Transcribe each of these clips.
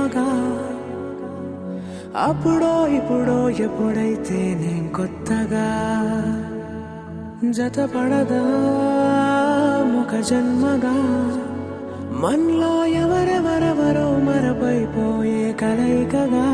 ప్రేమగా అప్పుడో ఇప్పుడో ఎప్పుడైతే నేను కొత్తగా జతపడదా ముఖ జన్మగా మనలో ఎవరెవరెవరో మరపైపోయే కలయికగా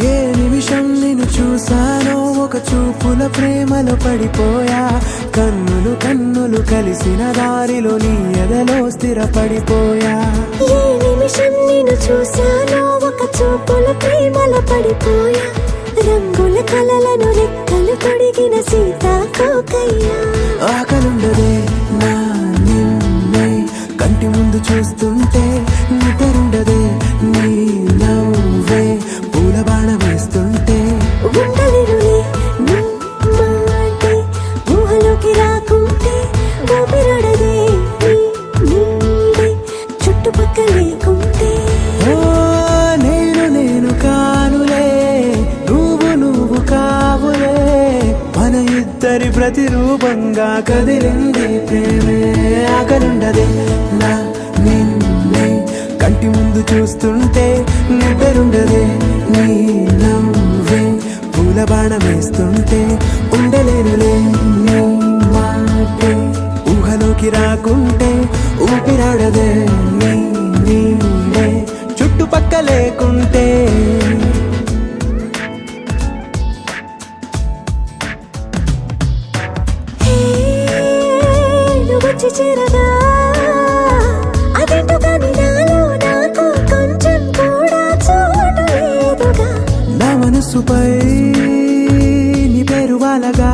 ఏ నిమిషం నిన్ను చూసానో ఒక చూపుల ప్రేమలో పడిపోయా కన్నులు కన్నులు కలిసిన దారిలో నీ ఎదలో స్థిరపడిపోయా ఏ నిమిషం నిన్ను చూసానో ఒక చూపుల ప్రేమలో పడిపోయా రంగుల కలలను రెక్కలు తొడిగిన సీతాకోకయ్యా ఆకలుండదే నా నిన్నే కంటి ముందు చూస్తుంటే నిద్రుండదే నీ నవ్వే పూల బాణ వేస్తుంటే ఉండలేనులే నీ మాటే ఊహలోకి రాకుంటే ఊపిరాడదే నీ నీడే చుట్టుపక్కల లేకుంటే ఓ నేను కానులే నువ్వు కావులే మన ఇద్దరి ప్రతిరూపంగా కదిలింది ప్రేమే ఆకలుండదే నా నిన్నే కంటి ముందు చూస్తుంటే నిద్రుండదే నీ నవ్వే పూల బాణం వేస్తుంటే ఉండలేనులే నీ మాటే ఊహలోకి రాకుంటే ఊపిరాడదే నీ నీడే చుట్టుపక్క లేకుంటే వచ్చి చేరగా అదేంటో కానీ నాలో నాకు కొంచెం కూడా చోటు లేదుగా నా మనసుపై నీ పేరు వాలగా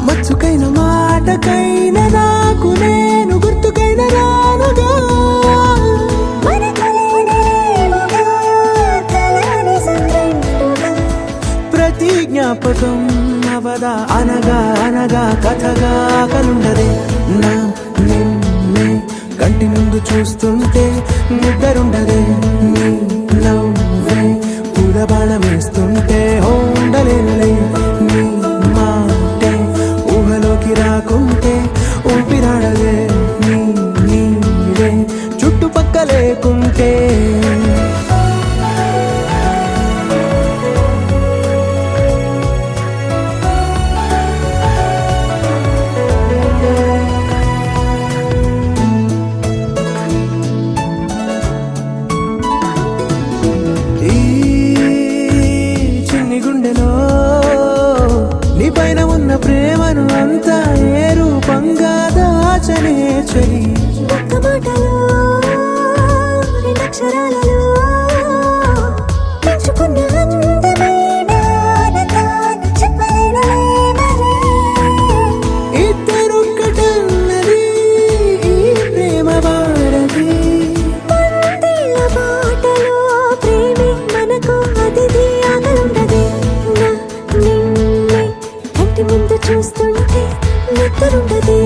మచ్చుకైన మాటకైన నాకు నేను గుర్తుకైన రానుగా మనకులేనిలేవుగా కలని సంరెండుగా ప్రతి జ్ఞాపకం అవదా అనగా అనగా కథగా కలుండదే నా నిన్నే కంటి ముందు చూస్తుంటే నిద్రుండదే నీ నవ్వే పూల బాణం వేస్తుంటే ఉండలేనులే నీ మాటే ఊహలోకి రాకుంటే ఊపిరాడదే నీ నీడే చుట్టుపక్క లేకుంటే నీ పైన ఉన్న ప్రేమను అంతా ఏ రూపంగా దాచనే చలి ఒక్క మాటలో రెండక్షరాలలో పెంచుకున్న అందమైన ఆనందాన్ని చెప్పలేనులే మరి. ఇద్దరొక్కటన్నది ఈ ప్రేమ వాడది పందిళ్ళ బాటలో ప్రేమే మనకు అతిథి ఆగలుండదే నా నిన్నే కంటి ముందు చూస్తుంటే నిద్రుండదే